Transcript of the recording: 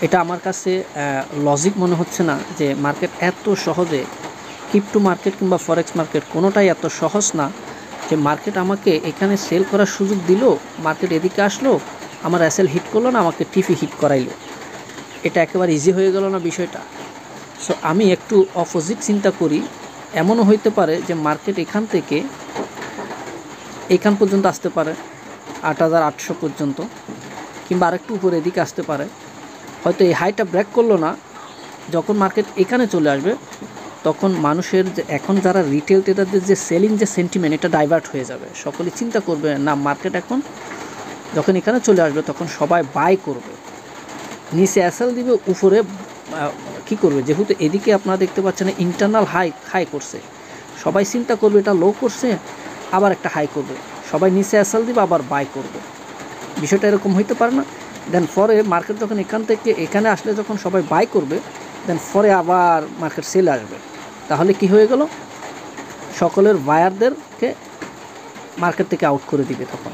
এটা আমার কাছে লজিক মনে হচ্ছে না যে মার্কেট এত সহজে, ক্রিপ্টো মার্কেট কিংবা ফরেক্স মার্কেট কোনোটাই এত সহজ না যে মার্কেট আমাকে এখানে সেল করার সুযোগ দিল, মার্কেট এদিকে আসলো, আমার অ্যাসেল হিট করলো না, আমাকে টিফি হিট করাইলো। এটা একেবারে ইজি হয়ে গেল না বিষয়টা। সো আমি একটু অপোজিট চিন্তা করি, এমনও হইতে পারে যে মার্কেট এখান থেকে এখান পর্যন্ত আসতে পারে ৮,৮০০ পর্যন্ত, কিংবা আরেকটু উপরে এদিকে আসতে পারে। হয়তো এই হাইটা ব্রেক করলো না, যখন মার্কেট এখানে চলে আসবে তখন মানুষের যে এখন যারা রিটেল ট্রেডারদের যে সেলিং যে সেন্টিমেন্ট, এটা ডাইভার্ট হয়ে যাবে। সকলে চিন্তা করবে না মার্কেট এখন যখন এখানে চলে আসবে তখন সবাই বাই করবে, নিচে অ্যাসেল দিবে, উপরে কী করবে, যেহেতু এদিকে আপনারা দেখতে পাচ্ছেন ইন্টারনাল হাই করছে, সবাই চিন্তা করবে এটা লো করছে, আবার একটা হাই করবে, সবাই নিচে অ্যাসেল দিবে, আবার বাই করবে। বিষয়টা এরকম হইতে পারে না? দেন পরে মার্কেট যখন এখান থেকে এখানে আসলে যখন সবাই বাই করবে, দেন পরে আবার মার্কেট সেল আসবে। তাহলে কি হয়ে গেল, সকলের বায়ারদেরকে মার্কেট থেকে আউট করে দিবে তখন।